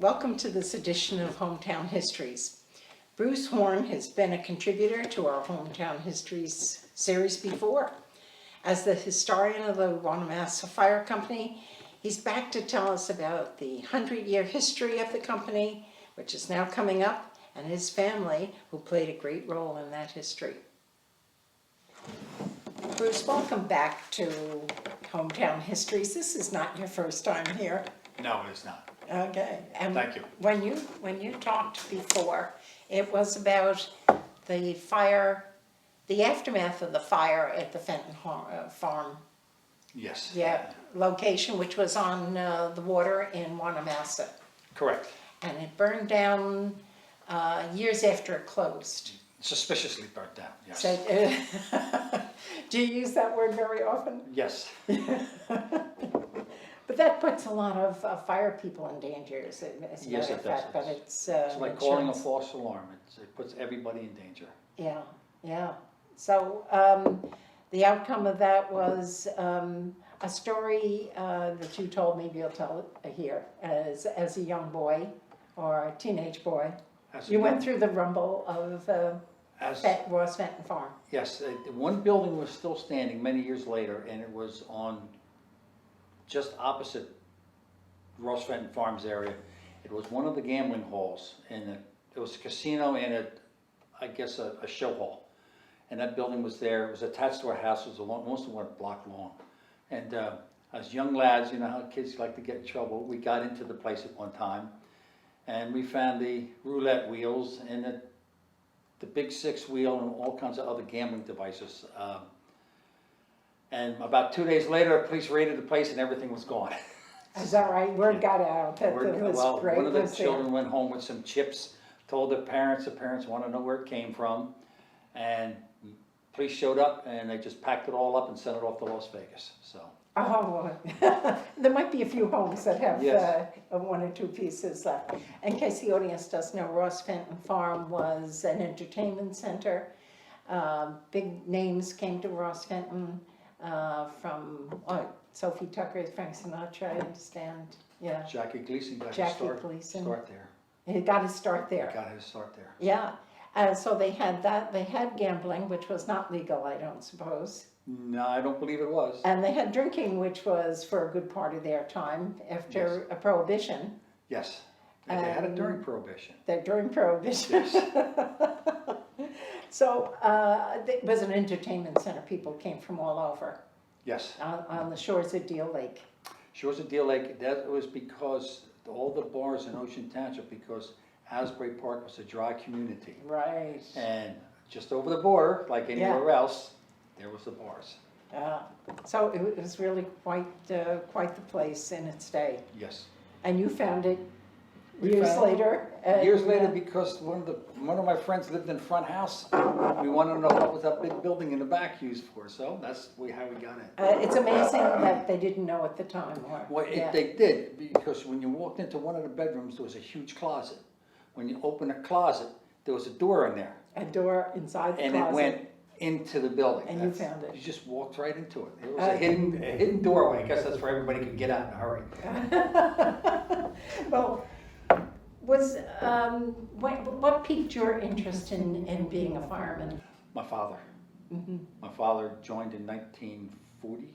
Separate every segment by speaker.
Speaker 1: Welcome to this edition of Hometown Histories. Bruce Horn has been a contributor to our Hometown Histories series before. As the historian of the Wanamassa Fire Company, he's back to tell us about the 100-year history of the company, which is now coming up, and his family, who played a great role in that history. Bruce, welcome back to Hometown Histories. This is not your first time here.
Speaker 2: No, it is not.
Speaker 1: Okay. And
Speaker 2: Thank you.
Speaker 1: When you talked before, it was about the fire, the aftermath of the fire at the Fenton Farm.
Speaker 2: Yes.
Speaker 1: Yeah, location, which was on the water in Wanamassa.
Speaker 2: Correct.
Speaker 1: And it burned down years after it closed.
Speaker 2: Suspiciously burnt down, yes.
Speaker 1: So, do you use that word very often?
Speaker 2: Yes.
Speaker 1: But that puts a lot of fire people in danger, as a
Speaker 2: Yes,
Speaker 1: matter
Speaker 2: it
Speaker 1: of
Speaker 2: does.
Speaker 1: fact. But it's
Speaker 2: like calling a
Speaker 1: insurance.
Speaker 2: false alarm. It puts everybody in danger.
Speaker 1: Yeah, yeah. So the outcome of that was a story that you told me. You'll tell it here as a young boy or a teenage boy. You went through the rumble of Ross Fenton Farm.
Speaker 2: Yes, one building was still standing many years later, and it was on just opposite Ross Fenton Farms area. It was one of the gambling halls, and it was a casino and I guess a show hall. And that building was there. It was attached to our house. It was almost a block long. And as young lads, you know how kids like to get in trouble. We got into the place at one time, and we found the roulette wheels and the big 6-wheel and all kinds of other gambling devices. And about 2 days later, police raided the place and everything was gone.
Speaker 1: Is that right? Word got out that
Speaker 2: Well, one of the children went home with some chips, told the parents want to know where it came from, and police showed up and they just packed it all up and sent it off to Las Vegas. So.
Speaker 1: Oh, there might be a few homes that have
Speaker 2: Yes.
Speaker 1: 1 or 2 pieces left. In case the audience doesn't know, Ross Fenton Farm was an entertainment center. Big names came to Ross Fenton from Sophie Tucker, Frank Sinatra, I understand. Yeah,
Speaker 2: Jackie Gleason got
Speaker 1: Jackie
Speaker 2: his start there.
Speaker 1: He got his start there.
Speaker 2: Got his start there.
Speaker 1: Yeah, so they had that. They had gambling, which was not legal, I don't suppose.
Speaker 2: No, I don't believe it was.
Speaker 1: And they had drinking, which was for a good part of their time after a prohibition.
Speaker 2: Yes, they had it during Prohibition.
Speaker 1: During Prohibition.
Speaker 2: Yes.
Speaker 1: So it was an entertainment center. People came from all over
Speaker 2: Yes.
Speaker 1: on the shores of Deal Lake.
Speaker 2: Shores of Deal Lake, that was because all the bars in Ocean Township, because Asbury Park was a dry community.
Speaker 1: Right.
Speaker 2: And just over the border, like anywhere else, there was the bars.
Speaker 1: So it was really quite the place in its day.
Speaker 2: Yes.
Speaker 1: And you found it
Speaker 2: We
Speaker 1: years
Speaker 2: found it
Speaker 1: later.
Speaker 2: Years later, because one of my friends lived in the front house. We wanted to know what was that big building in the back used for, so that's how we got it.
Speaker 1: It's amazing that they didn't know at the time.
Speaker 2: Well, they did, because when you walked into one of the bedrooms, there was a huge closet. When you opened the closet, there was a door in there.
Speaker 1: A door inside the closet.
Speaker 2: And it went into the building.
Speaker 1: And you found it.
Speaker 2: You just walked right into it. It was a hidden doorway. I guess that's where everybody could get out in a hurry.
Speaker 1: Well, what piqued your interest in being a fireman?
Speaker 2: My father.
Speaker 1: Mm-hmm.
Speaker 2: My father joined in 1940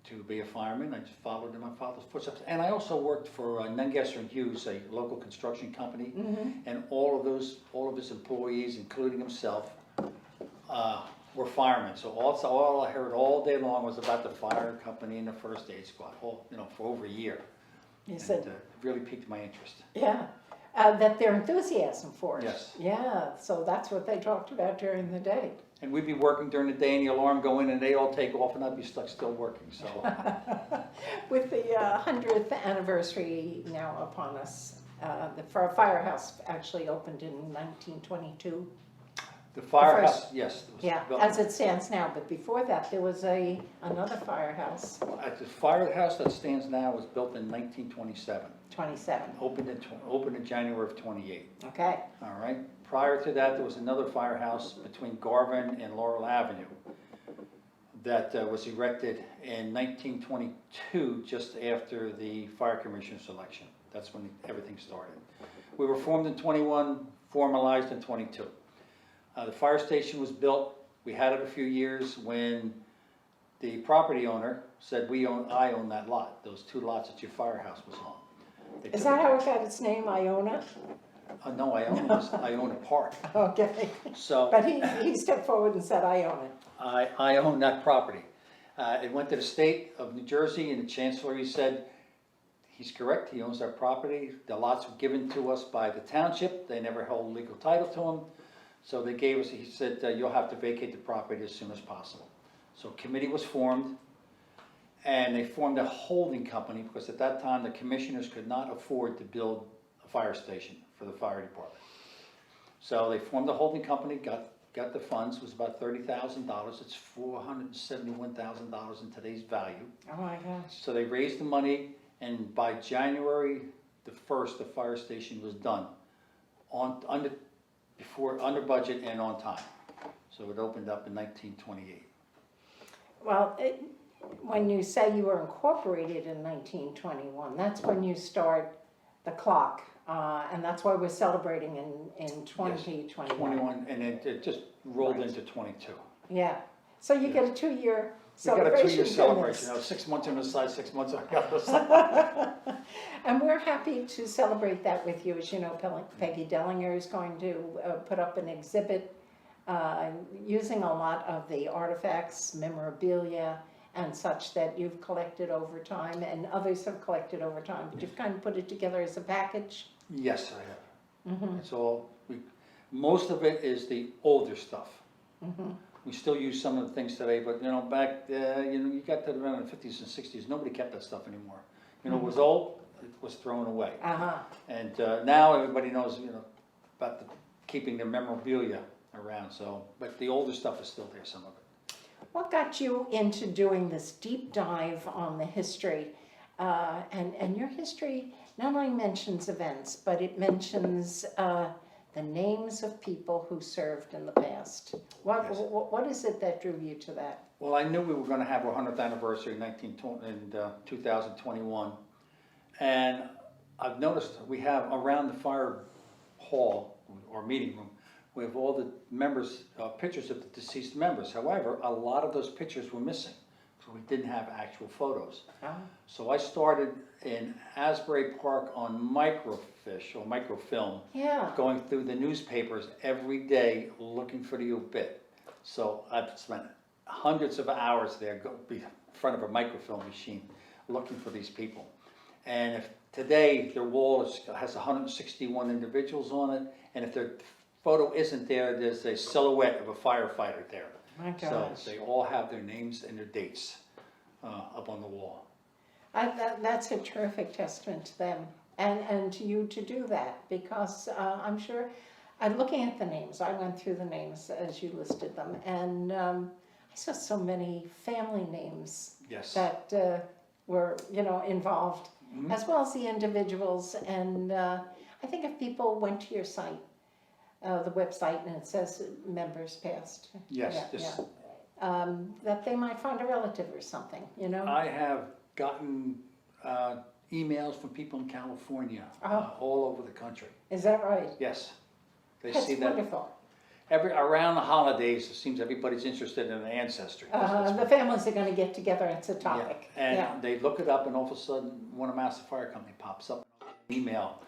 Speaker 2: to be a fireman. I just followed in my father's footsteps. And I also worked for Nungesser and Hughes, a local construction company.
Speaker 1: Mm-hmm.
Speaker 2: And all of his employees, including himself, were firemen. So all I heard all day long was about the fire company and the first aid squad, for over a year.
Speaker 1: You said,
Speaker 2: it really piqued my interest.
Speaker 1: yeah, that their enthusiasm for it.
Speaker 2: Yes.
Speaker 1: Yeah, so that's what they talked about during the day.
Speaker 2: And we'd be working during the day and the alarm go in and they'd all take off and I'd be stuck still working, so.
Speaker 1: With the 100th anniversary now upon us, the firehouse actually opened in 1922.
Speaker 2: The firehouse, yes.
Speaker 1: Yeah, as it stands now, but before that, there was another firehouse,
Speaker 2: The firehouse that stands now was built in 1927.
Speaker 1: 27.
Speaker 2: Opened in January of 28.
Speaker 1: Okay,
Speaker 2: All right. Prior to that, there was another firehouse between Garvin and Laurel Avenue. that was erected in 1922, just after the fire commissioner selection. That's when everything started. We were formed in 21, formalized in 22. The fire station was built. We had it a few years when the property owner said, I own that lot, those 2 lots that your firehouse was on. They
Speaker 1: Is
Speaker 2: took
Speaker 1: that
Speaker 2: it-
Speaker 1: how it got its name, Iona?
Speaker 2: No, I own a park.
Speaker 1: Okay,
Speaker 2: So
Speaker 1: but he stepped forward and said, I own it.
Speaker 2: I own that property. It went to the state of New Jersey, and the chancellor, he said, he's correct, he owns our property. The lots were given to us by the township. They never held legal title to them. So they gave us, he said, you'll have to vacate the property as soon as possible. So a committee was formed, and they formed a holding company, because at that time, the commissioners could not afford to build a fire station for the fire department. So they formed a holding company, got the funds, it was about $30,000. It's $471,000 in today's value.
Speaker 1: Oh my gosh.
Speaker 2: So they raised the money, and by January the 1st, the fire station was done, under budget and on time. So it opened up in 1928.
Speaker 1: Well, when you say you were incorporated in 1921, that's when you start the clock, and that's why we're celebrating in 2021.
Speaker 2: 21, and it just rolled
Speaker 1: Right.
Speaker 2: into 22.
Speaker 1: Yeah, so you get a 2-year
Speaker 2: We got a
Speaker 1: celebration.
Speaker 2: 2-year
Speaker 1: from
Speaker 2: celebration,
Speaker 1: this.
Speaker 2: 6 months on the side, 6 months on the other side.
Speaker 1: And we're happy to celebrate that with you. As you know, Peggy Dellinger is going to put up an exhibit using a lot of the artifacts, memorabilia, and such that you've collected over time, and others have collected over time, but you've kind of put it together as a package.
Speaker 2: Yes, I have. It's all, most of it is the older stuff. We still use some of the things today, but back, you got to around the 50s and 60s, nobody kept that stuff anymore. It was old, it was thrown away. And now everybody knows, about keeping their memorabilia around, but the older stuff is still there, some of it.
Speaker 1: What got you into doing this deep dive on the history? And your history not only mentions events, but it mentions the names of people who served in the past. What is it that drew you to that?
Speaker 2: Well, I knew we were going to have our 100th anniversary in 2021, and I've noticed we have around the fire hall or meeting room, we have all the members, pictures of the deceased members. However, a lot of those pictures were missing, so we didn't have actual photos. So I started in Asbury Park on microfiche or microfilm, going through the newspapers every day looking for the obit. So I've spent hundreds of hours there, in front of a microfilm machine, looking for these people. And if today their wall has 161 individuals on it, and if their photo isn't there, there's a silhouette of a firefighter there.
Speaker 1: My gosh.
Speaker 2: So they all have their names and their dates up on the wall.
Speaker 1: That's a terrific testament to them and to you to do that, because I'm sure, looking at the names, I went through the names as you listed them, and I saw so many family names that were involved, as well as the individuals. And I think if people went to your site, the website, and it says members past.
Speaker 2: Yes,
Speaker 1: that they might find a relative or something,
Speaker 2: I have gotten emails from people in California, all over the country.
Speaker 1: Is that right?
Speaker 2: Yes. They
Speaker 1: That's
Speaker 2: see that.
Speaker 1: wonderful.
Speaker 2: Around the holidays, it seems everybody's interested in an ancestry.
Speaker 1: The families are going to get together, it's a topic.
Speaker 2: And they look it up, and all of a sudden, Wanamassa Fire Company pops up in an email.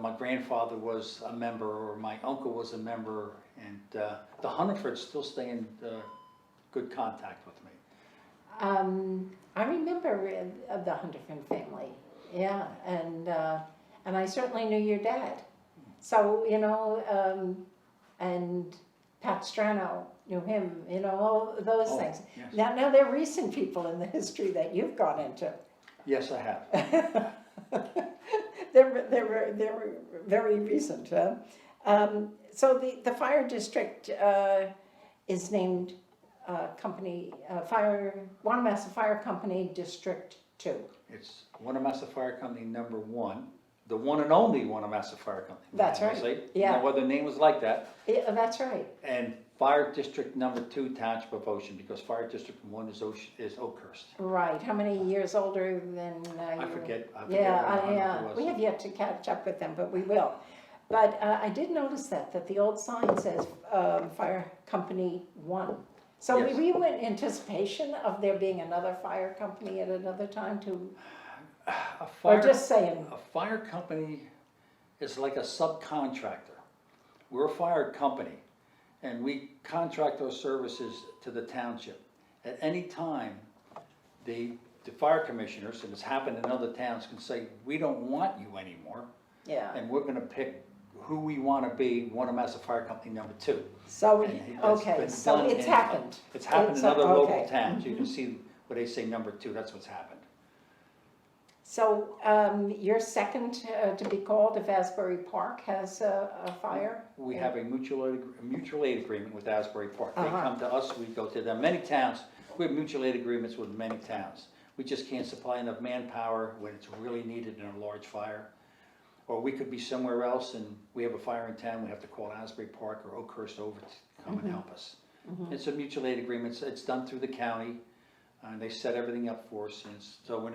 Speaker 2: My grandfather was a member, or my uncle was a member, and the Hunterfords still stay in good contact with me.
Speaker 1: I remember the Hunterford family, and I certainly knew your dad. So, and Pat Strano knew him, all those things.
Speaker 2: Yes.
Speaker 1: Now they're recent people in the history that you've gone into.
Speaker 2: Yes, I have.
Speaker 1: They're very recent. So the fire district is named Wanamassa Fire Company District 2.
Speaker 2: It's Wanamassa Fire Company No. 1, the one and only Wanamassa Fire Company.
Speaker 1: That's right.
Speaker 2: No other name was like that.
Speaker 1: That's right.
Speaker 2: And Fire District Number 2, Township of Ocean, because Fire District 1 is Oakhurst.
Speaker 1: Right, how many years older than
Speaker 2: I
Speaker 1: you?
Speaker 2: forget
Speaker 1: Yeah,
Speaker 2: what number it was.
Speaker 1: we have yet to catch up with them, but we will. But I did notice that the old sign says Fire Company 1. So
Speaker 2: Yes.
Speaker 1: were you in anticipation of there being another fire company at another time too? Or just saying?
Speaker 2: A fire company is like a subcontractor. We're a fire company, and we contract our services to the township. At any time, the fire commissioners, and it's happened in other towns, can say, we don't want you anymore,
Speaker 1: Yeah.
Speaker 2: and we're gonna pick who we wanna be, Wanamassa Fire Company No. 2.
Speaker 1: So,
Speaker 2: And that's
Speaker 1: okay,
Speaker 2: been
Speaker 1: so
Speaker 2: done
Speaker 1: it's
Speaker 2: in-
Speaker 1: happened.
Speaker 2: It's happened in
Speaker 1: It's,
Speaker 2: other local
Speaker 1: okay.
Speaker 2: towns. You can see where they say number 2, that's what's happened.
Speaker 1: So you're second to be called if Asbury Park has a fire?
Speaker 2: We have a mutual aid agreement with Asbury Park. They
Speaker 1: Uh-huh.
Speaker 2: come to us, we go to them. Many towns, we have mutual aid agreements with many towns. We just can't supply enough manpower when it's really needed in a large fire. Or we could be somewhere else and we have a fire in town, we have to call Asbury Park or Oakhurst over to come and help us. It's a mutual aid agreement, it's done through the county, and they set everything up for us. And so when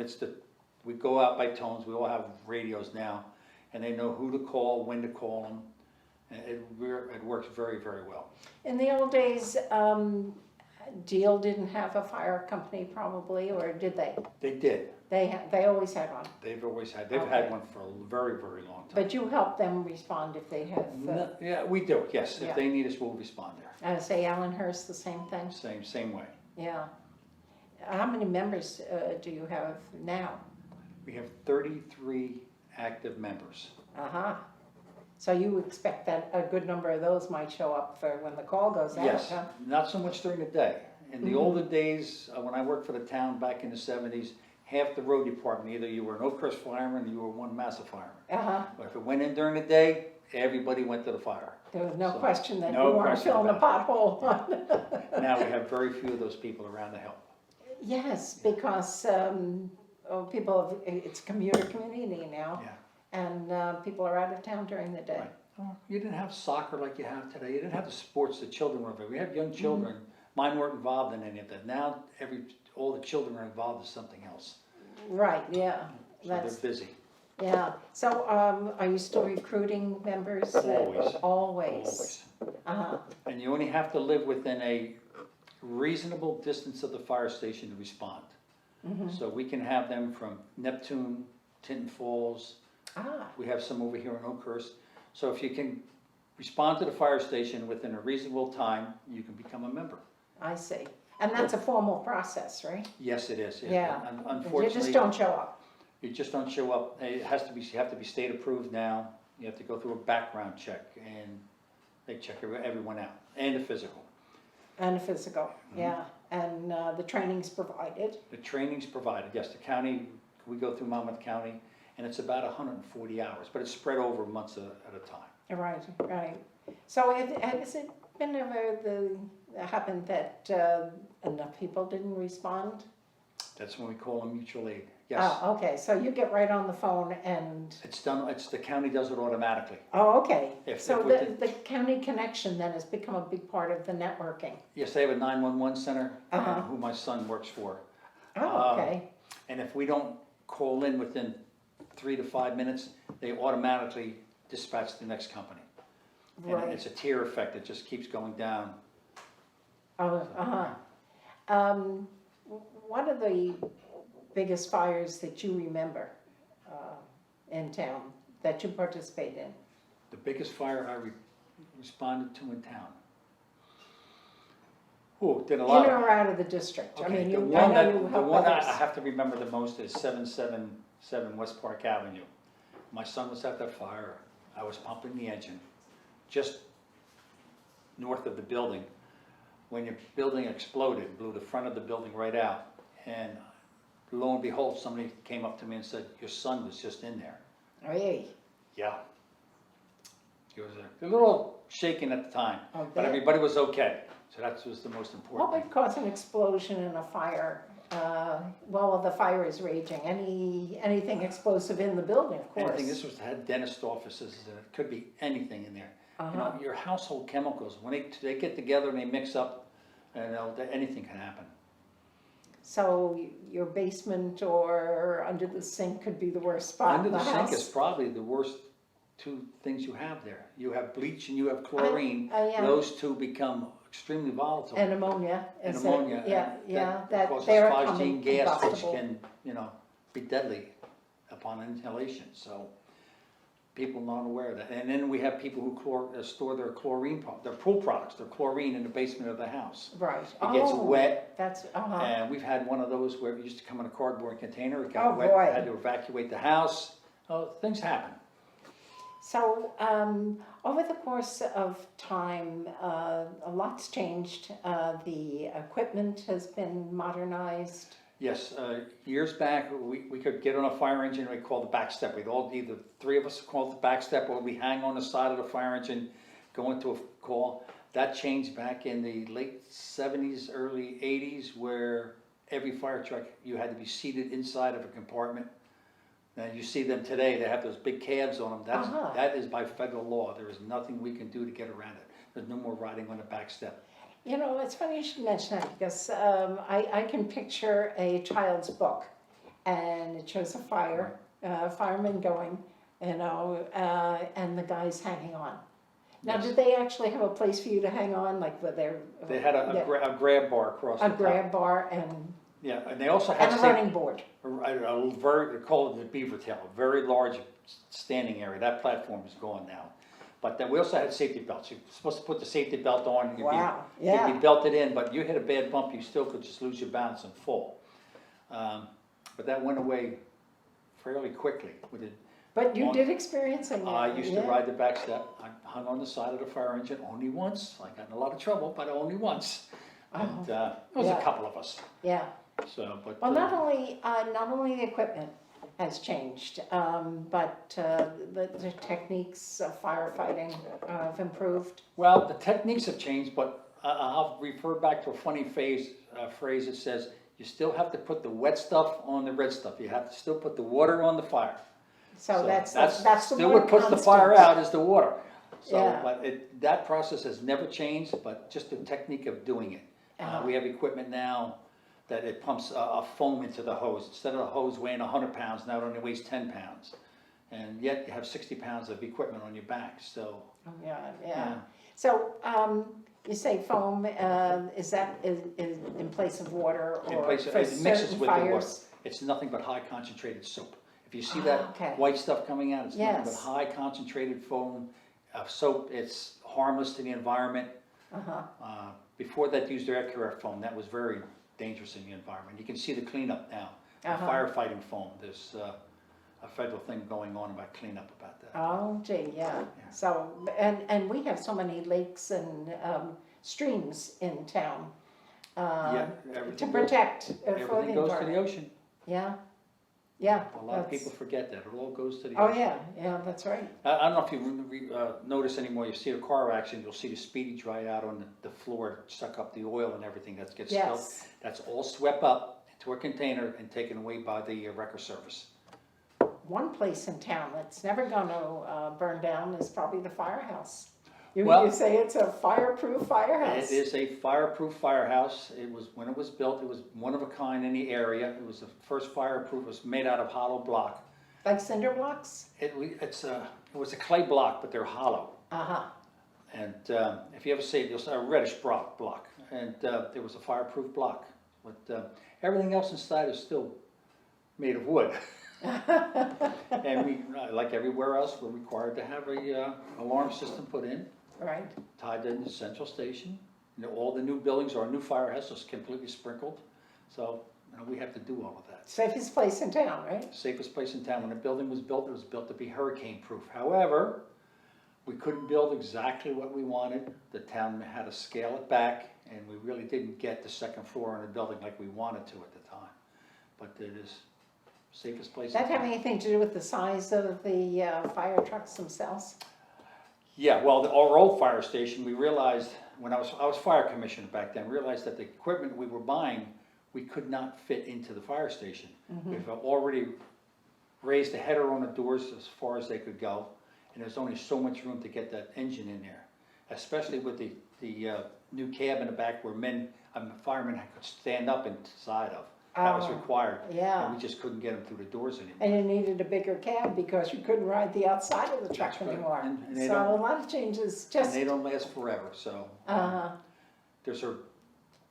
Speaker 2: we go out by tones, we all have radios now, and they know who to call, when to call them. And it works very, very well.
Speaker 1: In the old days, Deal didn't have a fire company probably, or did they?
Speaker 2: They did.
Speaker 1: They always had one.
Speaker 2: They've had
Speaker 1: Okay.
Speaker 2: one for a very, very long time.
Speaker 1: But you help them respond if they have,
Speaker 2: No, yeah, we do, yes.
Speaker 1: Yeah.
Speaker 2: If they need us, we'll respond there.
Speaker 1: say Allenhurst, the same thing?
Speaker 2: Same way.
Speaker 1: Yeah. How many members do you have now?
Speaker 2: We have 33 active members.
Speaker 1: Uh-huh. So you expect that a good number of those might show up for when the call goes out,
Speaker 2: Yes,
Speaker 1: huh?
Speaker 2: not so much during the day. In the
Speaker 1: Mhm.
Speaker 2: older days, when I worked for the town back in the 70s, half the road department, either you were an Oakhurst fireman or you were one Wanamassa fireman.
Speaker 1: Uh-huh.
Speaker 2: But if it went in during the day, everybody went to the fire.
Speaker 1: There was no
Speaker 2: So,
Speaker 1: question that
Speaker 2: no
Speaker 1: you weren't
Speaker 2: question
Speaker 1: filling a
Speaker 2: about
Speaker 1: pothole.
Speaker 2: Now we have very few of those people around to help.
Speaker 1: Yes, because people, it's a commuter community now,
Speaker 2: Yeah.
Speaker 1: and people are out of town during the day.
Speaker 2: Right. Oh, you didn't have soccer like you have today. You didn't have the sports the children were. We have young children. Mine weren't involved in any of that. Now all the children are involved in something else.
Speaker 1: Right, yeah,
Speaker 2: So
Speaker 1: that's,
Speaker 2: they're busy.
Speaker 1: yeah. So are you still recruiting members?
Speaker 2: Always.
Speaker 1: Always. Uh-huh,
Speaker 2: And you only have to live within a reasonable distance of the fire station to respond.
Speaker 1: mhm.
Speaker 2: So we can have them from Neptune, Tinton Falls.
Speaker 1: Ah,
Speaker 2: We have some over here in Oakhurst. So if you can respond to the fire station within a reasonable time, you can become a member.
Speaker 1: I see. And that's a formal process, right?
Speaker 2: Yes, it is.
Speaker 1: Yeah.
Speaker 2: Unfortunately.
Speaker 1: You just don't show up.
Speaker 2: You just don't show up. It has to be, you have to be state approved now. You have to go through a background check and they check everyone out and a physical.
Speaker 1: And a physical, yeah. And the training's provided.
Speaker 2: The training's provided, yes, the county, we go through Monmouth County and it's about 140 hours, but it's spread over months at a time.
Speaker 1: Right, right. So has it been ever happened that enough people didn't respond?
Speaker 2: That's when we call them mutual aid, yes.
Speaker 1: Oh, okay, so you get right on the phone and,
Speaker 2: It's done, the county does it automatically.
Speaker 1: oh, okay.
Speaker 2: If
Speaker 1: So
Speaker 2: within-
Speaker 1: the county connection then has become a big part of the networking.
Speaker 2: Yes, they have a 911 center,
Speaker 1: Uh-huh.
Speaker 2: who my son works for.
Speaker 1: Oh, okay.
Speaker 2: And if we don't call in within 3 to 5 minutes, they automatically dispatch the next company. And
Speaker 1: Right.
Speaker 2: it's a tier effect, it just keeps going down.
Speaker 1: Oh, what are the biggest fires that you remember in town that you participate in?
Speaker 2: The biggest fire I responded to in town. Oh, did a lot
Speaker 1: In
Speaker 2: of.
Speaker 1: or out of the district? I
Speaker 2: Okay,
Speaker 1: mean,
Speaker 2: the
Speaker 1: I
Speaker 2: one
Speaker 1: know
Speaker 2: that,
Speaker 1: you
Speaker 2: the
Speaker 1: help
Speaker 2: one I
Speaker 1: others.
Speaker 2: have to remember the most is 777 West Park Avenue. My son was at that fire, I was pumping the engine, just north of the building. When your building exploded, blew the front of the building right out, and lo and behold, somebody came up to me and said, your son was just in there.
Speaker 1: Hey,
Speaker 2: Yeah. He was a little shaken at the time,
Speaker 1: I
Speaker 2: but
Speaker 1: bet.
Speaker 2: everybody was okay, so that was the most important
Speaker 1: What
Speaker 2: thing.
Speaker 1: would cause an explosion in a fire while the fire is raging? Anything explosive in the building, of course.
Speaker 2: Anything, this had dentist offices, and it could be anything in there. You know, your household chemicals, when they get together and they mix up, you know, anything can happen.
Speaker 1: So your basement or under the sink could be the worst spot
Speaker 2: Under
Speaker 1: in the
Speaker 2: the
Speaker 1: house?
Speaker 2: sink is probably the worst two things you have there. You have bleach and you have chlorine.
Speaker 1: Yeah.
Speaker 2: Those two become extremely volatile.
Speaker 1: And ammonia.
Speaker 2: And
Speaker 1: is
Speaker 2: ammonia.
Speaker 1: It? Yeah,
Speaker 2: and
Speaker 1: yeah,
Speaker 2: that causes
Speaker 1: they're
Speaker 2: phosgene gas, which
Speaker 1: combustible.
Speaker 2: can, you know, be deadly upon inhalation. So people not aware of that. And then we have people who store their chlorine, their pool products, their chlorine in the basement of the house.
Speaker 1: Right.
Speaker 2: It gets wet.
Speaker 1: That's,
Speaker 2: And we've had one of those where it used to come in a cardboard container, it
Speaker 1: Oh,
Speaker 2: got wet,
Speaker 1: boy.
Speaker 2: had to evacuate the house. Oh, things happen.
Speaker 1: So, over the course of time, a lot's changed. The equipment has been modernized.
Speaker 2: Yes, years back, we could get on a fire engine, we call the back step. We'd all, either three of us call the back step, or we hang on the side of the fire engine, go into a call. That changed back in the late 70s, early 80s, where every fire truck, you had to be seated inside of a compartment. Now, you see them today, they have those big cabs on them. That is by federal law. There is nothing we can do to get around it. There's no more riding on the back step.
Speaker 1: You know, it's funny you should mention that, because I can picture a child's book, and it shows a fireman going, you know, and the guys hanging on. Now,
Speaker 2: Yes.
Speaker 1: did they actually have a place for you to hang on, like where they're...
Speaker 2: They had a grab bar across the
Speaker 1: A
Speaker 2: top.
Speaker 1: grab bar and
Speaker 2: Yeah, and they also had
Speaker 1: a running board.
Speaker 2: they call it the beaver tail, a very large standing area. That platform is gone now. But then we also had safety belts. You're supposed to put the safety belt on.
Speaker 1: Wow,
Speaker 2: You'd
Speaker 1: yeah.
Speaker 2: be belted in, but you hit a bad bump, you still could just lose your balance and fall. But that went away fairly quickly.
Speaker 1: But you did experience it.
Speaker 2: I used to ride the back step. I hung on the side of the fire engine only once. I got in a lot of trouble, but only once. And there was a couple of us.
Speaker 1: Yeah.
Speaker 2: So, but
Speaker 1: Well, not only the equipment has changed, but the techniques of firefighting have improved.
Speaker 2: well, the techniques have changed, but I'll refer back to a funny phrase that says, you still have to put the wet stuff on the red stuff. You have to still put the water on the fire.
Speaker 1: So that's
Speaker 2: still
Speaker 1: the
Speaker 2: what puts the fire out is the water. So,
Speaker 1: Yeah.
Speaker 2: but that process has never changed, but just the technique of doing it. We have equipment now that it pumps a foam into the hose. Instead of the hose weighing 100 pounds, now it only weighs 10 pounds. And yet you have 60 pounds of equipment on your back, so.
Speaker 1: Oh, yeah. So, you say foam, is that in place of water or for
Speaker 2: It mixes
Speaker 1: certain
Speaker 2: with the water.
Speaker 1: fires?
Speaker 2: It's nothing but high concentrated soap. If you see that
Speaker 1: Okay.
Speaker 2: white stuff coming out, it's nothing but
Speaker 1: Yes.
Speaker 2: high concentrated foam of soap. It's harmless to the environment. Before that used their Acura foam, that was very dangerous in the environment. You can see the cleanup now. The firefighting foam, there's a federal thing going on about cleanup about that.
Speaker 1: Oh, gee, yeah. So, and we have so many lakes and streams in town to
Speaker 2: Everything
Speaker 1: protect for the
Speaker 2: everything goes to the
Speaker 1: environment.
Speaker 2: ocean.
Speaker 1: Yeah.
Speaker 2: A lot of people forget that. It all goes to the
Speaker 1: Oh,
Speaker 2: ocean.
Speaker 1: yeah, that's right.
Speaker 2: I don't know if you notice anymore, you see a car accident, you'll see the speedy dry out on the floor, suck up the oil and everything that gets spilled.
Speaker 1: Yes.
Speaker 2: That's all swept up into a container and taken away by the wrecker service.
Speaker 1: One place in town that's never gonna burn down is probably the firehouse. You say it's a fireproof firehouse?
Speaker 2: It is a fireproof firehouse. When it was built, it was one of a kind in the area. It was the first fireproof. It was made out of hollow block.
Speaker 1: Like cinder blocks?
Speaker 2: It was a clay block, but they're hollow. And if you ever see it, you'll see a reddish block. And there was a fireproof block. But everything else inside is still made of wood. And we, like everywhere else, we're required to have a alarm system put in.
Speaker 1: Right.
Speaker 2: Tied in the central station. You know, all the new buildings, our new firehouse is completely sprinkled. So, you know, we have to do all of that.
Speaker 1: Safest place in town, right?
Speaker 2: Safest place in town. When the building was built, it was built to be hurricane proof. However, we couldn't build exactly what we wanted. The town had to scale it back, and we really didn't get the second floor in the building like we wanted to at the time. But it is safest place.
Speaker 1: Does that have anything to do with the size of the fire trucks themselves?
Speaker 2: Yeah, well, our old fire station, we realized, when I was fire commissioner back then, realized that the equipment we were buying, we could not fit into the fire station. We've already raised the header on the doors as far as they could go, and there's only so much room to get that engine in there, especially with the new cab in the back where firemen could stand up inside of. That was required.
Speaker 1: Yeah.
Speaker 2: And we just couldn't get them through the doors anymore.
Speaker 1: And you needed a bigger cab because you couldn't ride the outside of the truck
Speaker 2: That's right.
Speaker 1: anymore.
Speaker 2: And they
Speaker 1: So a
Speaker 2: don't-
Speaker 1: lot of changes
Speaker 2: And
Speaker 1: just,
Speaker 2: they don't last forever, so.
Speaker 1: uh,
Speaker 2: There's a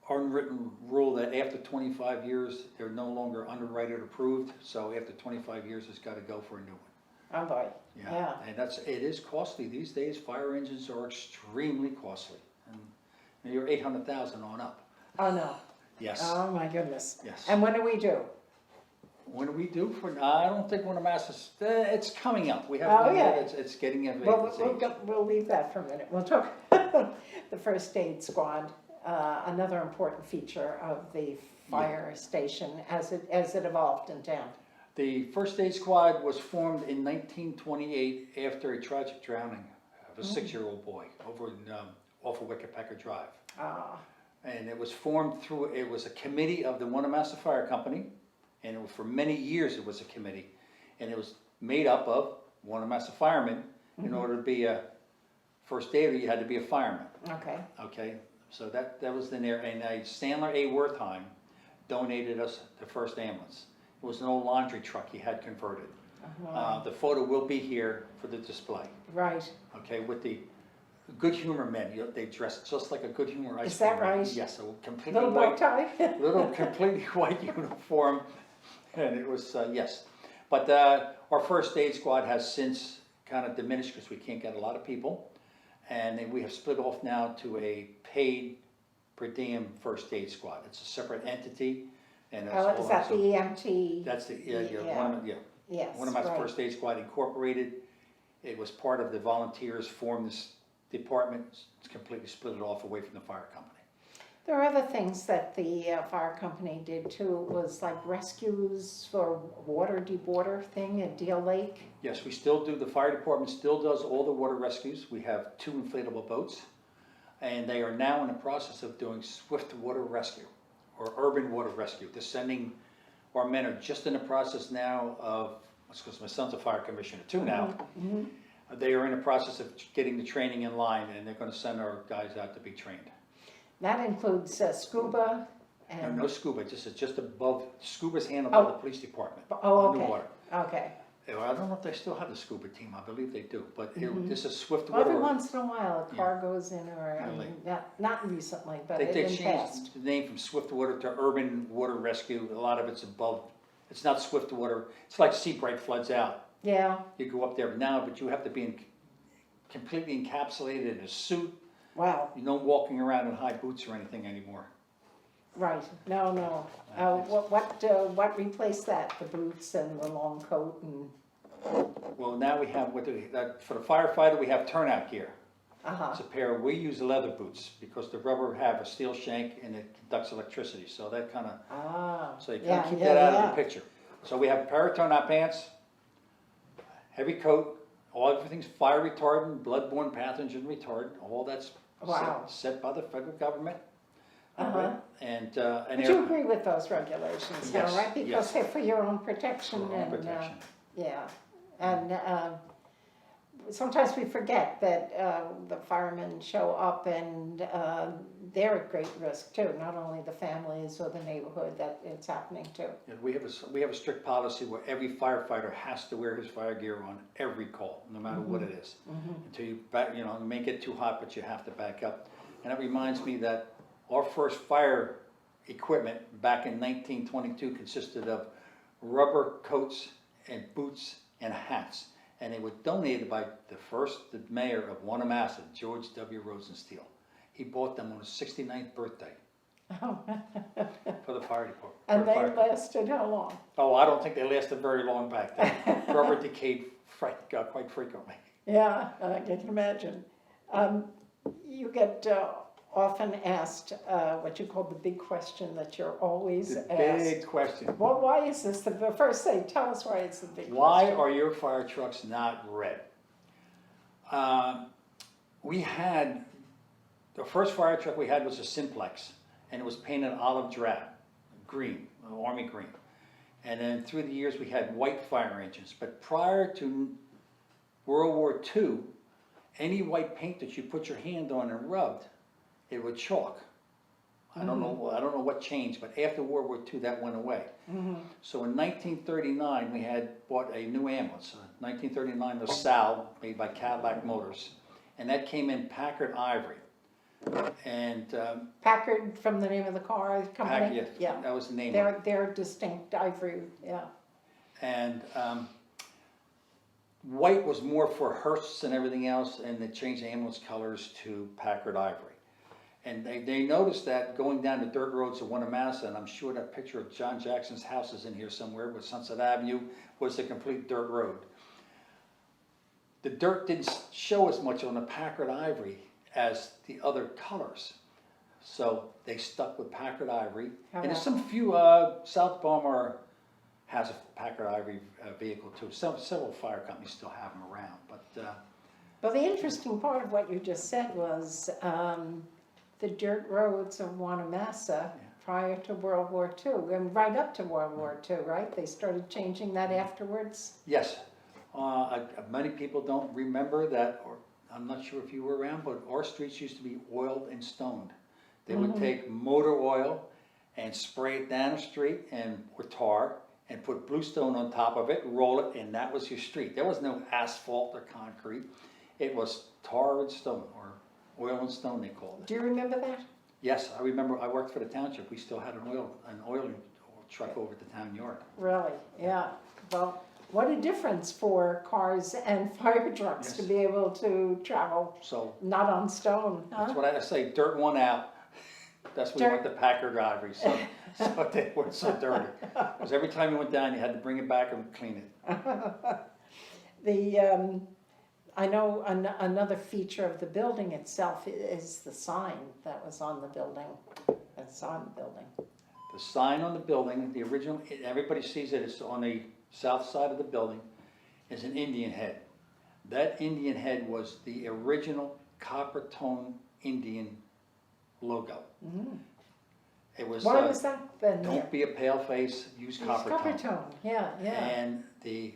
Speaker 2: unwritten rule that after 25 years, they're no longer underwriter approved, so after 25 years, it's gotta go for a new one.
Speaker 1: oh boy, yeah.
Speaker 2: And it is costly these days. Fire engines are extremely costly. And you're 800,000 on up.
Speaker 1: Oh, no.
Speaker 2: Yes,
Speaker 1: Oh, my goodness.
Speaker 2: yes.
Speaker 1: And when do we do?
Speaker 2: When do we do for, I don't think Wanamassa's, it's coming up. We have,
Speaker 1: Oh, yeah.
Speaker 2: it's getting of
Speaker 1: Well,
Speaker 2: its age.
Speaker 1: we'll leave that for a minute. We'll talk the first aid squad, another important feature of the fire station as it evolved in town.
Speaker 2: The first aid squad was formed in 1928 after a tragic drowning of a 6-year-old boy over in, off of Wickapecker Drive.
Speaker 1: Ah,
Speaker 2: And it was formed it was a committee of the Wanamassa Fire Company, and for many years it was a committee. And it was made up of Wanamassa firemen. In order to be a first aider, you had to be a fireman.
Speaker 1: okay.
Speaker 2: Okay, so that was in there, and Stanley A. Wertheim donated us the first ambulance. It was an old laundry truck he had converted. The photo will be here for the display,
Speaker 1: Right.
Speaker 2: okay, with the good humor men. They dressed just like a good humor ice
Speaker 1: Is that
Speaker 2: cream man.
Speaker 1: right?
Speaker 2: Yes, a completely
Speaker 1: Little bow
Speaker 2: white,
Speaker 1: tie?
Speaker 2: little completely white uniform, and it was, yes. But our first aid squad has since kind of diminished because we can't get a lot of people. And then we have split off now to a paid per diem first aid squad. It's a separate entity. And that's
Speaker 1: Oh,
Speaker 2: all
Speaker 1: is that the
Speaker 2: so-
Speaker 1: EMT?
Speaker 2: That's the, yeah,
Speaker 1: Yes,
Speaker 2: one of my
Speaker 1: right.
Speaker 2: first aid squad incorporated. It was part of the volunteers formed this department. It's completely split it off away from the fire company.
Speaker 1: There are other things that the fire company did too. It was like rescues for deep water thing at Deal Lake.
Speaker 2: Yes, we still do, the fire department still does all the water rescues. We have 2 inflatable boats, and they are now in the process of doing swift water rescue, or urban water rescue. They're sending, our men are just in the process now of, because my son's a fire commissioner too now. They are in the process of getting the training in line, and they're gonna send our guys out to be trained.
Speaker 1: That includes scuba
Speaker 2: No,
Speaker 1: and,
Speaker 2: no scuba, just above, scuba's handled by the police department.
Speaker 1: oh,
Speaker 2: Underwater.
Speaker 1: okay.
Speaker 2: I don't know if they still have the scuba team, I believe they do, but this is swift
Speaker 1: Well,
Speaker 2: water.
Speaker 1: every once in a while, a car goes in, or, I
Speaker 2: Really?
Speaker 1: mean, not recently, but
Speaker 2: They
Speaker 1: in
Speaker 2: changed
Speaker 1: past.
Speaker 2: the name from swift water to urban water rescue. A lot of it's above, it's not swift water, it's like Seabright floods out.
Speaker 1: Yeah,
Speaker 2: You go up there now, but you have to be completely encapsulated in a suit.
Speaker 1: wow,
Speaker 2: You don't walking around in high boots or anything anymore.
Speaker 1: right, no. What replaced that? The boots and the long coat and,
Speaker 2: Well, now we have, for the firefighter, we have turnout gear.
Speaker 1: uh-huh,
Speaker 2: It's a pair, we use leather boots because the rubber have a steel shank and it conducts electricity, so that kind of, so you
Speaker 1: yeah,
Speaker 2: can't keep
Speaker 1: yeah,
Speaker 2: that out
Speaker 1: yeah.
Speaker 2: of the picture. So we have a pair of turnout pants, heavy coat, everything's fire retardant, bloodborne pathogen retardant, all that's
Speaker 1: Wow.
Speaker 2: set by the federal government.
Speaker 1: Uh-huh.
Speaker 2: And
Speaker 1: But you agree with those regulations now,
Speaker 2: Yes,
Speaker 1: right? Because
Speaker 2: yes.
Speaker 1: they're for your own protection
Speaker 2: For our own
Speaker 1: and,
Speaker 2: protection.
Speaker 1: yeah. And sometimes we forget that the firemen show up and they're at great risk too, not only the families or the neighborhood that it's happening to.
Speaker 2: Yeah, we have a strict policy where every firefighter has to wear his fire gear on every call, no matter what it is. Until you back, you may get too hot, but you have to back up. And that reminds me that our first fire equipment back in 1922 consisted of rubber coats and boots and hats. And they were donated by the mayor of Wanamassa, George W. Rosensteel. He bought them on his 69th birthday for the fire department.
Speaker 1: And
Speaker 2: for the
Speaker 1: they
Speaker 2: fire department.
Speaker 1: lasted how long?
Speaker 2: Oh, I don't think they lasted very long back then. Rubber decayed quite frequently.
Speaker 1: Yeah, I can imagine. You get often asked what you call the big question that you're always
Speaker 2: The
Speaker 1: asked.
Speaker 2: big question.
Speaker 1: Well, why is this the first thing? Tell us why it's the big
Speaker 2: Why
Speaker 1: question.
Speaker 2: are your fire trucks not red? The first fire truck we had was a Simplex, and it was painted olive drab, green, army green. And then through the years we had white fire engines, but prior to World War II, any white paint that you put your hand on and rubbed, it would chalk. I don't know what changed, but after World War II, that went away. So in 1939, we had bought a new ambulance. 1939 LaSalle, made by Cadillac Motors, and that came in Packard Ivory. And
Speaker 1: Packard from the name of the car company?
Speaker 2: yeah, that was the name.
Speaker 1: They're distinct ivory, yeah.
Speaker 2: And white was more for hearses and everything else, and they changed the ambulance colors to Packard Ivory. And they noticed that going down the dirt roads of Wanamassa, and I'm sure that picture of John Jackson's house is in here somewhere, with Sunset Avenue was a complete dirt road. The dirt didn't show as much on the Packard Ivory as the other colors. So they stuck with Packard Ivory. And there's some few, South Baltimore has a Packard Ivory vehicle too. Several fire companies still have them around.
Speaker 1: But the interesting part of what you just said was the dirt roads of Wanamassa prior to World War II, and right up to World War II, right? They started changing that afterwards?
Speaker 2: Yes. Many people don't remember that, or I'm not sure if you were around, but our streets used to be oiled and stoned. They would take motor oil and spray it down the street with tar and put bluestone on top of it, roll it, and that was your street. There was no asphalt or concrete. It was tar and stone, or oil and stone they called it.
Speaker 1: Do you remember that?
Speaker 2: Yes, I remember. I worked for the township. We still had an oil truck over at the town yard.
Speaker 1: Really? Yeah. Well, what a difference for cars and fire trucks to be able to travel not on stone. Huh?
Speaker 2: That's what I say. Dirt won out. That's what we want the Packard Ivory. So they weren't so dirty. Because every time you went down, you had to bring it back and clean it.
Speaker 1: I know another feature of the building itself is the sign that was on the building. That's on the building.
Speaker 2: The sign on the building, the original, everybody sees it, it's on the south side of the building, is an Indian head. That Indian head was the original copper tone Indian logo. It was.
Speaker 1: Why was that then?
Speaker 2: Don't be a pale face, use copper
Speaker 1: tone. Yeah, yeah.
Speaker 2: And the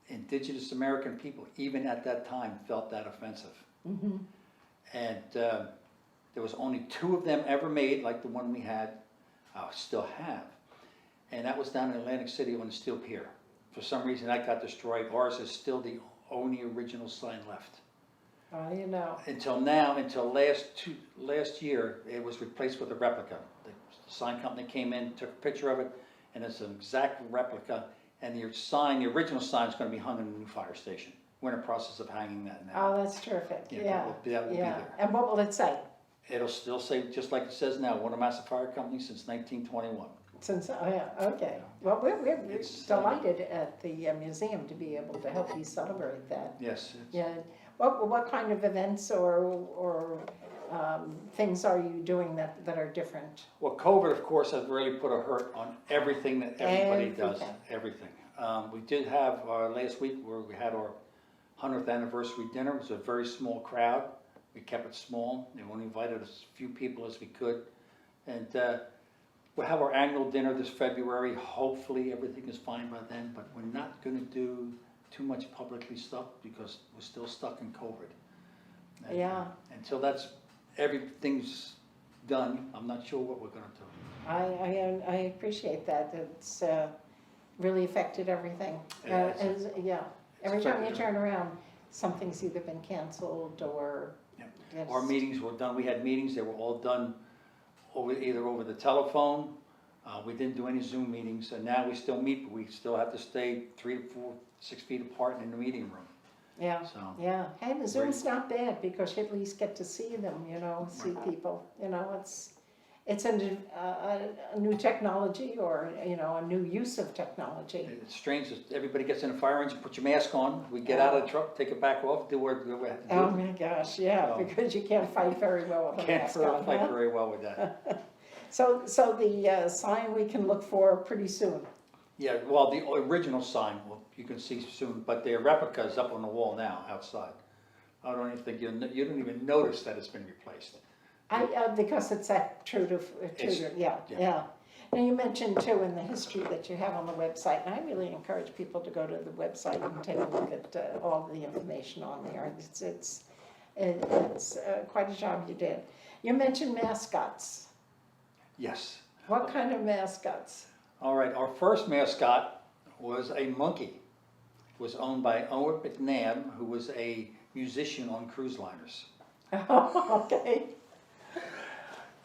Speaker 2: indigenous American people, even at that time, felt that offensive. And there was only 2 of them ever made, like the one we had, still have. And that was down in Atlantic City on the Steel Pier. For some reason that got destroyed. Ours is still the only original sign left.
Speaker 1: Oh, you know.
Speaker 2: Until last year, it was replaced with a replica. The sign company came in, took a picture of it, and it's an exact replica. And the original sign is going to be hung in the new fire station. We're in the process of hanging that now.
Speaker 1: Oh, that's terrific.
Speaker 2: That will be there.
Speaker 1: And what will it say?
Speaker 2: It'll still say, just like it says now, Wanamassa Fire Company since 1921.
Speaker 1: Okay. Well, we're delighted at the museum to be able to help you celebrate that.
Speaker 2: Yes.
Speaker 1: Yeah. What kind of events or things are you doing that are different?
Speaker 2: Well, COVID, of course, has really put a hurt on everything that everybody does. Everything. We did have last week where we had our 100th anniversary dinner. It was a very small crowd. We kept it small. We only invited as few people as we could. And we'll have our annual dinner this February. Hopefully everything is fine by then, but we're not going to do too much publicly stuff because we're still stuck in COVID. And, until everything's done, I'm not sure what we're going to
Speaker 1: do. I appreciate that. It's really affected everything. Every time you turn around, something's either been canceled or...
Speaker 2: Our meetings were done. We had meetings. They were all done either over the telephone. We didn't do any Zoom meetings, and now we still meet, but we still have to stay 3 to 4, 6 feet apart in the meeting room.
Speaker 1: Yeah. Hey, the Zoom's not bad because you at least get to see them. See people. It's a new technology, or a new use of technology.
Speaker 2: It's strange that everybody gets in a fire engine, put your mask on, we get out of the truck, take it back off, do what we have to do.
Speaker 1: Oh my gosh, because you can't fight very well with a mask on.
Speaker 2: Can't fight very well with that.
Speaker 1: So the sign we can look for pretty soon.
Speaker 2: Yeah, well, the original sign, you can see soon, but the replica is up on the wall now outside. I don't even think you don't even notice that it's been replaced.
Speaker 1: Because it's that true to. And you mentioned too in the history that you have on the website, and I really encourage people to go to the website and take a look at all the information on there. It's quite a job you did. You mentioned mascots.
Speaker 2: Yes.
Speaker 1: What kind of mascots?
Speaker 2: All right, our first mascot was a monkey. It was owned by Owen McNabb, who was a musician on cruise liners.
Speaker 1: Okay.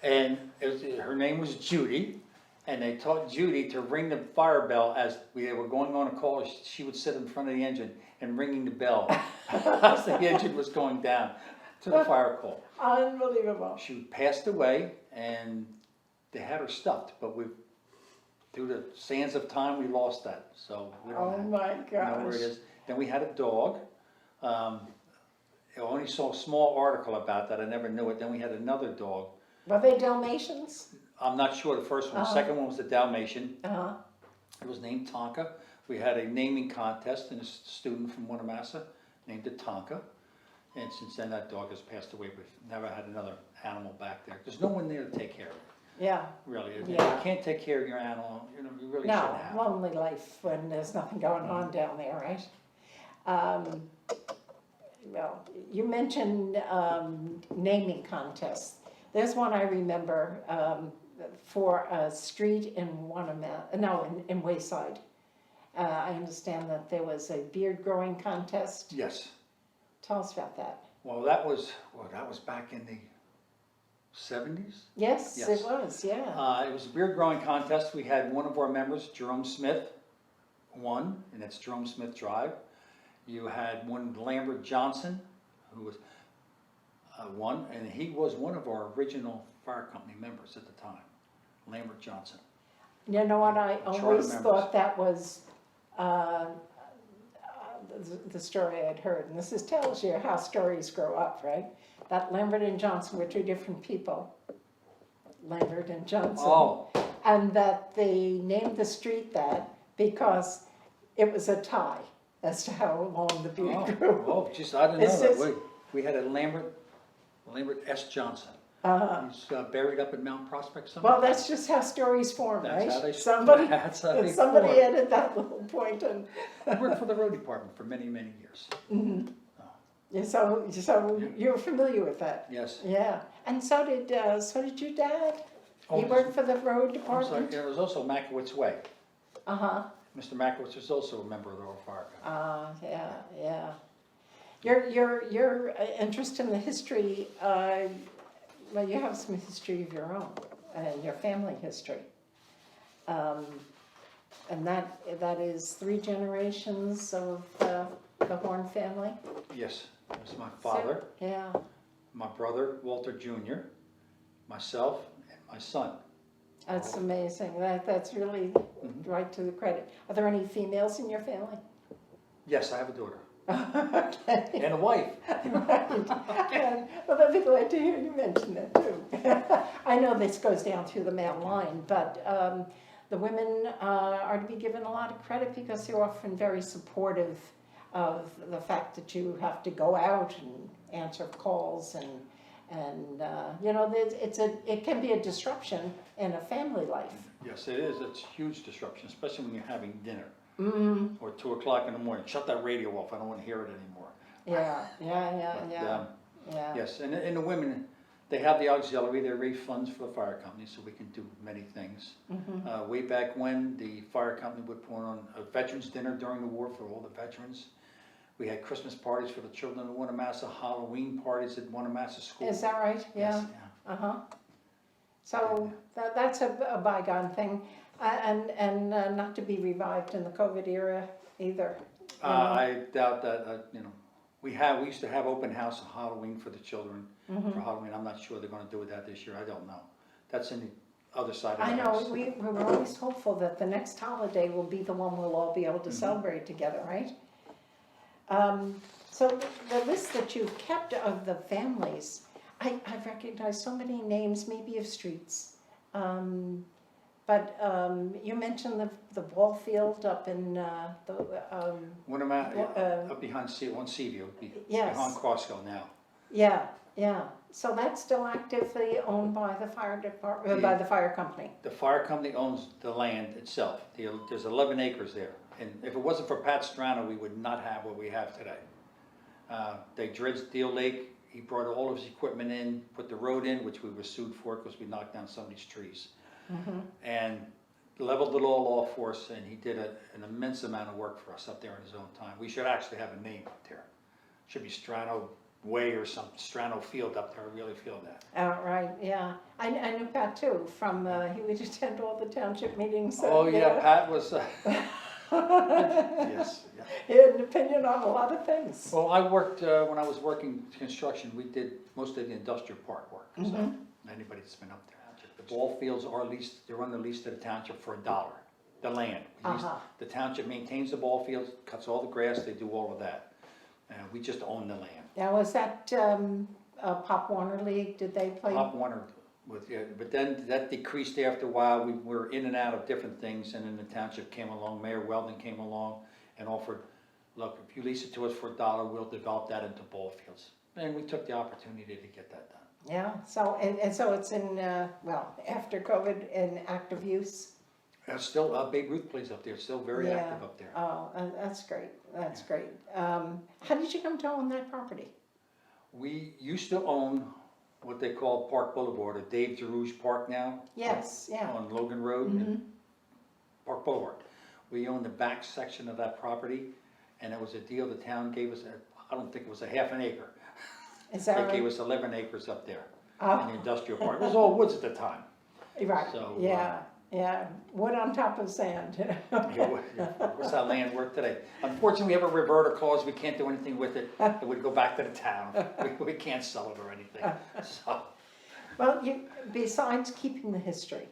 Speaker 2: And her name was Judy, and they taught Judy to ring the fire bell as we were going on a call. She would sit in front of the engine and ringing the bell as the engine was going down to the fire call.
Speaker 1: Unbelievable.
Speaker 2: She passed away, and they had her stuffed, but through the sands of time, we lost that. So we
Speaker 1: Oh
Speaker 2: don't
Speaker 1: my
Speaker 2: know where it
Speaker 1: gosh.
Speaker 2: is. Then we had a dog. I only saw a small article about that. I never knew it. Then we had another dog.
Speaker 1: Were they Dalmatians?
Speaker 2: I'm not sure the first one. The second one was the Dalmatian.
Speaker 1: Uh-huh.
Speaker 2: It was named Tonka. We had a naming contest, and a student from Wanamassa named it Tonka. And since then, that dog has passed away. We've never had another animal back there. There's no one there to take care of it.
Speaker 1: Yeah.
Speaker 2: Really. If
Speaker 1: Yeah.
Speaker 2: you can't take care of your animal, you really
Speaker 1: No,
Speaker 2: shouldn't have.
Speaker 1: lonely life when there's nothing going on down there, right? Well, you mentioned naming contests. There's one I remember for a street in in Wayside. I understand that there was a beard growing contest.
Speaker 2: Yes.
Speaker 1: Tell us about that.
Speaker 2: Well, that was back in the 70s.
Speaker 1: Yes,
Speaker 2: Yes.
Speaker 1: it was, yeah.
Speaker 2: It was a beard growing contest. We had one of our members, Jerome Smith, won, and it's Jerome Smith Drive. You had one Lambert Johnson, who was won, and he was one of our original fire company members at the time, Lambert Johnson.
Speaker 1: You know what, I
Speaker 2: Charter
Speaker 1: always
Speaker 2: members.
Speaker 1: thought that was the story I'd heard, and this tells you how stories grow up, right? That Lambert and Johnson were two different people, Lambert and Johnson.
Speaker 2: Oh,
Speaker 1: And that they named the street that because it was a tie as to how long the beard grew.
Speaker 2: oh, just, I didn't know
Speaker 1: It's
Speaker 2: that.
Speaker 1: just-
Speaker 2: We had a Lambert S. Johnson. He's buried up in Mount Prospect somewhere.
Speaker 1: Well, that's just how stories form,
Speaker 2: That's
Speaker 1: right?
Speaker 2: how they-
Speaker 1: Somebody,
Speaker 2: that's how they
Speaker 1: somebody
Speaker 2: form.
Speaker 1: added that little point and,
Speaker 2: I worked for the road department for many, many years.
Speaker 1: so you're familiar with that?
Speaker 2: Yes.
Speaker 1: Yeah, and so did your dad?
Speaker 2: Oh,
Speaker 1: He worked for the road
Speaker 2: I'm sorry,
Speaker 1: department?
Speaker 2: there was also Makowitz Way.
Speaker 1: Uh-huh,
Speaker 2: Mr. Makowitz was also a member of the Royal Fire Company.
Speaker 1: yeah. Your interest in the history, well, you have some history of your own, and your family history. And that is 3 generations of the Horn family?
Speaker 2: Yes, it was my father,
Speaker 1: Yeah,
Speaker 2: my brother, Walter Jr., myself, and my son.
Speaker 1: that's amazing, that's really right to the credit. Are there any females in your family?
Speaker 2: Yes, I have a daughter.
Speaker 1: Okay.
Speaker 2: And a wife.
Speaker 1: Right. Well, I'd be glad to hear you mention that too. I know this goes down through the male line, but the women are to be given a lot of credit because they're often very supportive of the fact that you have to go out and answer calls and you know, it can be a disruption in a family life.
Speaker 2: Yes, it is. It's a huge disruption, especially when you're having dinner.
Speaker 1: Mm-hmm.
Speaker 2: Or 2 o'clock in the morning. Shut that radio off. I don't want to hear it anymore.
Speaker 1: Yeah.
Speaker 2: Yes, and the women, they have the auxiliary. They raise funds for the fire company, so we can do many things. Way back when, the fire company would put on a veterans dinner during the war for all the veterans. We had Christmas parties for the children of Wanamassa, Halloween parties at Wanamassa School.
Speaker 1: Is that right? Yeah.
Speaker 2: Yes, yeah.
Speaker 1: Uh-huh. So that's a bygone thing, and not to be revived in the COVID era either.
Speaker 2: I doubt that, we used to have open house on Halloween for the children, for Halloween. I'm not sure they're gonna do that this year, I don't know. That's in the other side of the
Speaker 1: I
Speaker 2: house.
Speaker 1: know, we were always hopeful that the next holiday will be the one we'll all be able to celebrate together, right? So the list that you've kept of the families, I've recognized so many names, maybe of streets. But you mentioned the ball field up in
Speaker 2: Wanamassa, up behind on Seaview,
Speaker 1: yes.
Speaker 2: behind Costco now.
Speaker 1: Yeah, yeah. So that's still actively owned by the fire department, by the fire company?
Speaker 2: The fire company owns the land itself. There's 11 acres there. And if it wasn't for Pat Strano, we would not have what we have today. They dredged Deal Lake. He brought all of his equipment in, put the road in, which we were sued for because we knocked down some of these trees. And leveled it all off for us, and he did an immense amount of work for us up there in his own time. We should actually have a name up there. Should be Strano Way or some Strano Field up there. I really feel that.
Speaker 1: Oh, right, yeah. I knew Pat too, from, he would attend all the township meetings.
Speaker 2: Oh yeah, Pat was, yes, yeah.
Speaker 1: He had an opinion on a lot of things.
Speaker 2: Well, I worked, when I was working construction, we did most of the industrial park work, so anybody that's been up there. The ball fields are leased, they're under lease to the township for $1, the land. The township maintains the ball fields, cuts all the grass, they do all of that. And we just own the land.
Speaker 1: Now, was that Pop Warner League, did they play?
Speaker 2: Pop Warner, but then that decreased after a while. We were in and out of different things, and then the township came along, Mayor Weldon came along and offered, look, if you lease it to us for $1, we'll develop that into ball fields. And we took the opportunity to get that done.
Speaker 1: Yeah, so, and so it's in, well, after COVID, in active use?
Speaker 2: It's still, Babe Ruth plays up there, it's still very active up there.
Speaker 1: Oh, that's great, that's great. How did you come to own that property?
Speaker 2: We used to own what they call Park Boulevard, or Dave DeRouge Park now.
Speaker 1: Yes, yeah.
Speaker 2: On Logan Road, and Park Boulevard. We owned the back section of that property, and it was a deal the town gave us, I don't think it was a half an acre.
Speaker 1: Is that right?
Speaker 2: They gave us 11 acres up there
Speaker 1: Oh.
Speaker 2: in the industrial park. It was all woods at the time.
Speaker 1: Right,
Speaker 2: So,
Speaker 1: yeah, yeah, wood on top of sand.
Speaker 2: What's that land worth today? Unfortunately, we have a reverter clause. We can't do anything with it. It would go back to the town. We can't sell it or anything. So.
Speaker 1: Well, besides keeping the history,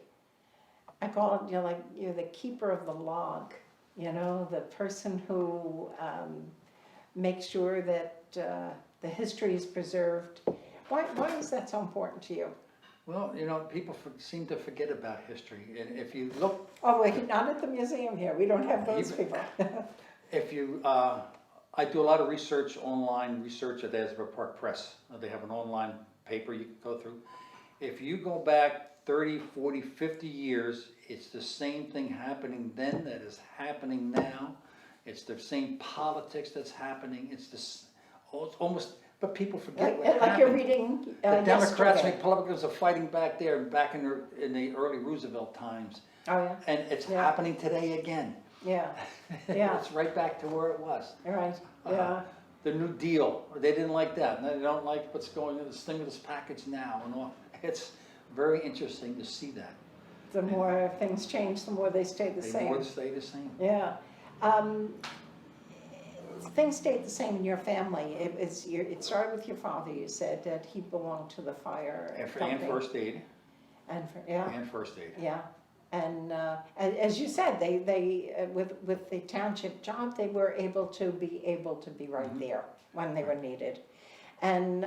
Speaker 1: I call it, like, you're the keeper of the log, the person who makes sure that the history is preserved. Why is that so important to you?
Speaker 2: Well, people seem to forget about history. And if you look...
Speaker 1: Oh, wait, not at the museum here. We don't have those people.
Speaker 2: If you... I do a lot of research, online research at the Asbury Park Press. They have an online paper you can go through. If you go back 30, 40, 50 years, it's the same thing happening then that is happening now. It's the same politics that's happening. It's almost... But people forget what happened.
Speaker 1: Like you're reading
Speaker 2: the Democrats and
Speaker 1: yesterday.
Speaker 2: Republicans are fighting back there, back in the early Roosevelt times.
Speaker 1: Oh, yeah?
Speaker 2: And it's happening today again.
Speaker 1: Yeah, yeah.
Speaker 2: It's right back to where it was.
Speaker 1: Right, yeah.
Speaker 2: The New Deal, they didn't like that. And they don't like what's going on, the stimulus package now and all. It's very interesting to see that.
Speaker 1: The more things change, the more they stay the same.
Speaker 2: The more they stay the same.
Speaker 1: Yeah. Things stayed the same in your family. It started with your father. You said that he belonged to the fire company.
Speaker 2: And first aid.
Speaker 1: Yeah.
Speaker 2: And first aid.
Speaker 1: Yeah. And as you said, they with the township job, they were able to be right there when they were needed. And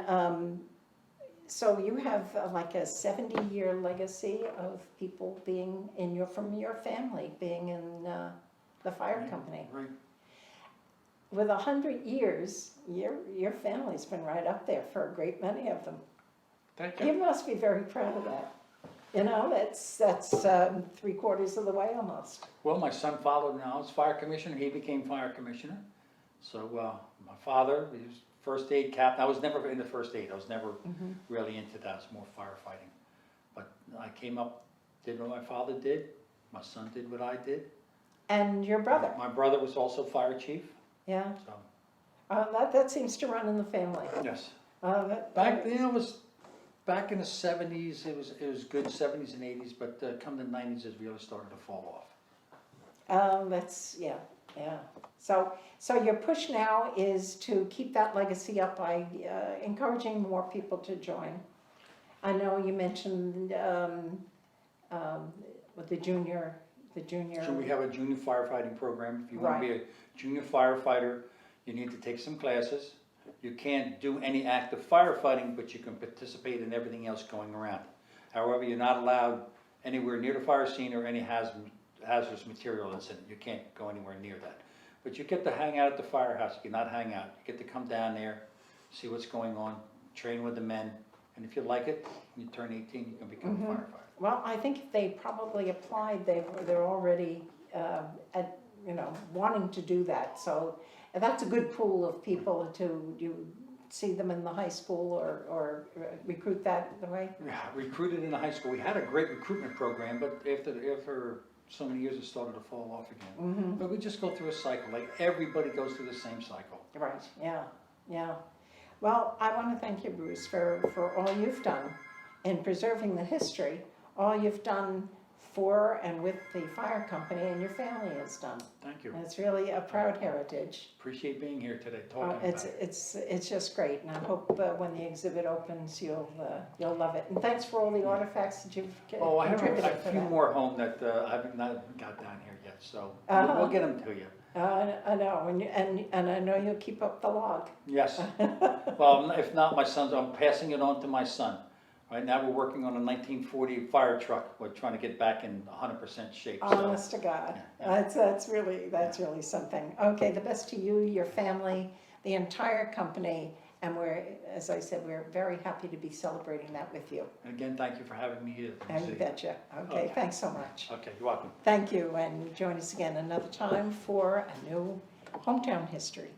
Speaker 1: so you have like a 70-year legacy of people being from your family being in the fire company.
Speaker 2: Right.
Speaker 1: With 100 years, your family's been right up there for a great many of them.
Speaker 2: Thank you.
Speaker 1: You must be very proud of that. That's 3/4 of the way almost.
Speaker 2: Well, my son followed now as fire commissioner. He became fire commissioner. So my father, he was first aid captain. I was never in the first aid. I was never really into that. I was more firefighting. But I came up, did what my father did. My son did what I did.
Speaker 1: And your brother?
Speaker 2: My brother was also fire chief.
Speaker 1: Yeah.
Speaker 2: So.
Speaker 1: That seems to run in the family.
Speaker 2: Yes. Back then it was. Back in the 70s, it was good, 70s and 80s, but come the 90s, it really started to fall off.
Speaker 1: Yeah. So your push now is to keep that legacy up by encouraging more people to join. I know you mentioned with the junior.
Speaker 2: So we have a junior firefighting program. If you want to be a junior firefighter, you need to take some classes. You can't do any active firefighting, but you can participate in everything else going around. However, you're not allowed anywhere near the fire scene or any hazardous material incident. You can't go anywhere near that. But you get to hang out at the firehouse. You cannot hang out. You get to come down there, see what's going on, train with the men, and if you like it, when you turn 18, you can become a firefighter.
Speaker 1: Well, I think if they probably applied, they're already, wanting to do that, so that's a good pool of people to, you see them in the high school or recruit that way?
Speaker 2: Yeah, recruited in the high school. We had a great recruitment program, but after so many years, it started to fall off again. But we just go through a cycle, like everybody goes through the same cycle.
Speaker 1: Right, yeah. Well, I want to thank you, Bruce, for all you've done in preserving the history, all you've done for and with the fire company and your family has done.
Speaker 2: Thank you.
Speaker 1: And it's really a proud heritage.
Speaker 2: Appreciate being here today, talking about it.
Speaker 1: It's just great, and I hope when the exhibit opens, you'll love it. And thanks for all the artifacts that you've
Speaker 2: Oh, I have
Speaker 1: contributed
Speaker 2: a
Speaker 1: for
Speaker 2: few
Speaker 1: that.
Speaker 2: more home that I haven't got down here yet, so we'll get them to you.
Speaker 1: I know, and I know you'll keep up the log.
Speaker 2: Yes. Well, if not, I'm passing it on to my son. Right now, we're working on a 1940 fire truck. We're trying to get back in 100% shape.
Speaker 1: Honest to God, that's really something. Okay, the best to you, your family, the entire company, and as I said, we're very happy to be celebrating that with you.
Speaker 2: And again, thank you for having me here.
Speaker 1: And you betcha. Okay, thanks so much.
Speaker 2: Okay, you're welcome.
Speaker 1: Thank you, and join us again another time for a new hometown history.